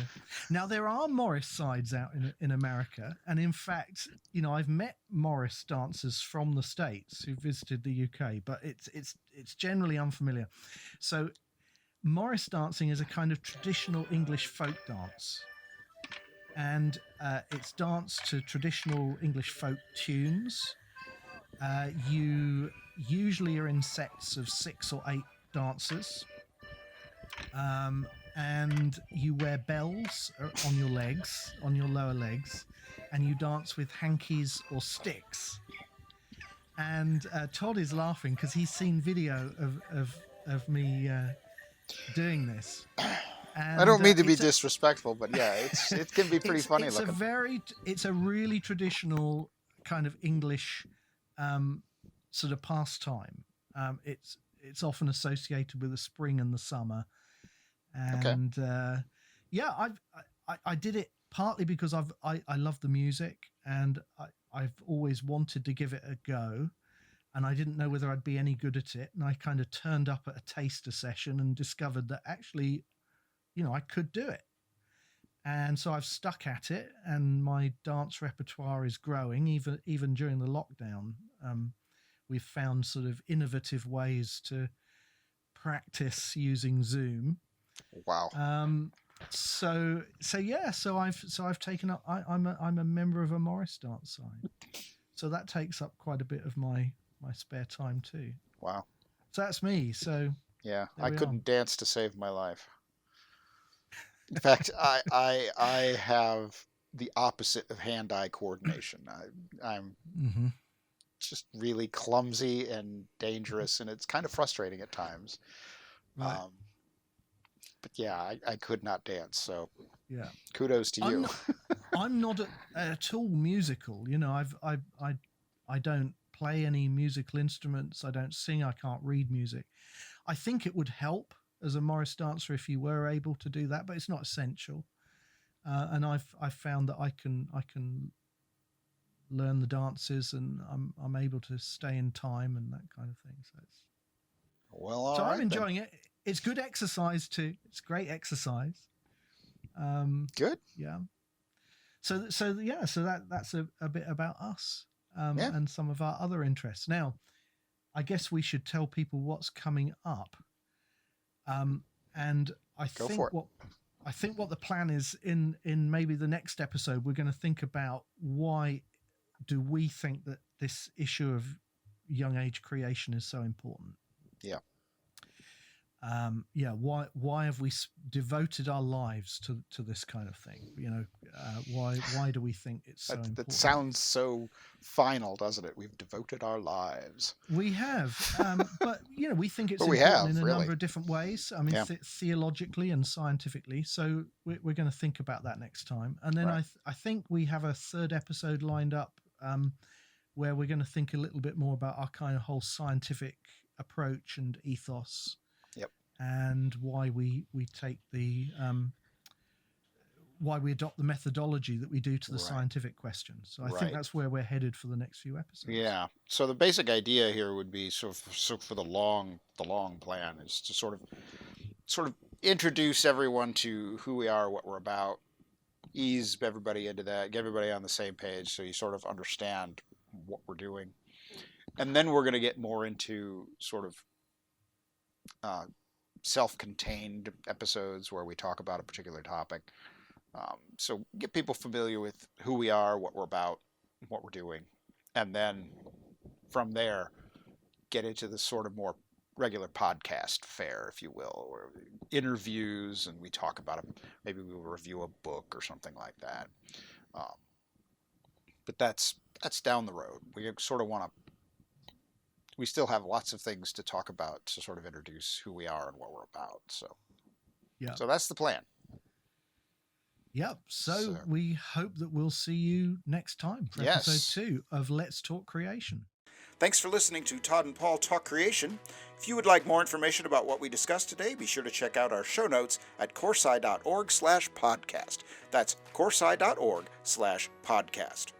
Now, there are Morris sides out in America, and in fact, I've met Morris dancers from the States who visited the UK, but it's generally unfamiliar. So, Morris dancing is a kind of traditional English folk dance. And it's danced to traditional English folk tunes. You usually are in sets of 6 or 8 dancers. And you wear bells on your legs, on your lower legs, and you dance with hankies or sticks. And Todd is laughing because he's seen video of me doing this. And, I don't mean to be disrespectful, but it can be pretty funny looking. It's a really traditional kind of English sort of pastime. It's often associated with the spring and the summer, and I did it partly because I love the music, and I've always wanted to give it a go, and I didn't know whether I'd be any good at it, and I kind of turned up at a taster session and discovered that actually, I could do it. And so I've stuck at it, and my dance repertoire is growing even during the lockdown. We've found sort of innovative ways to practice using Zoom. Wow. So I've taken up. I'm a member of a Morris dance side, so that takes up quite a bit of my spare time too. Wow. So that's me. So yeah, I couldn't dance to save my life. In fact, I have the opposite of hand-eye coordination. I'm just really clumsy and dangerous, and it's kind of frustrating at times. Right. But yeah, I could not dance. So yeah, kudos to you. I'm not at all musical. I don't play any musical instruments. I don't sing. I can't read music. I think it would help as a Morris dancer if you were able to do that, but it's not essential. And I've found that I can learn the dances, and I'm able to stay in time and that kind of thing. So I'm enjoying it. It's good exercise too. It's great exercise. Good. Yeah. So that's a bit about us and some of our other interests. Now, I guess we should tell people what's coming up. And I think what the plan is in maybe the next episode, we're going to think about why do we think that this issue of young age creation is so important? Yeah. Why have we devoted our lives to this kind of thing? Why do we think it's so important? That sounds so final, doesn't it? We've devoted our lives. We have, but we think it's But important in a number of different ways. I mean, theologically and scientifically. So we're going to think about that next time. And then I think we have a third episode lined up where we're going to think a little bit more about our kind of whole scientific approach and ethos. And why we take why we adopt the methodology that we do to the scientific questions. So I think that's where we're headed for the next few episodes. Yeah. So the basic idea here would be so for the long plan is to sort of introduce everyone to who we are, what we're about, ease everybody into that, get everybody on the same page, so you sort of understand what we're doing, and then we're going to get more into sort of self-contained episodes where we talk about a particular topic. So get people familiar with who we are, what we're about, what we're doing, and then from there get into the sort of more regular podcast fare, if you will, or interviews, and we talk about it. Maybe we'll review a book or something like that. But that's down the road. We sort of want to. We still have lots of things to talk about to sort of introduce who we are and what we're about. So that's the plan. Yep. So we hope that we'll see you next time for episode 2 of Let's Talk Creation. Thanks for listening to Todd and Paul Talk Creation. If you would like more information about what we discussed today, be sure to check out our show notes at coursei.org/podcast. That's coursei.org/podcast.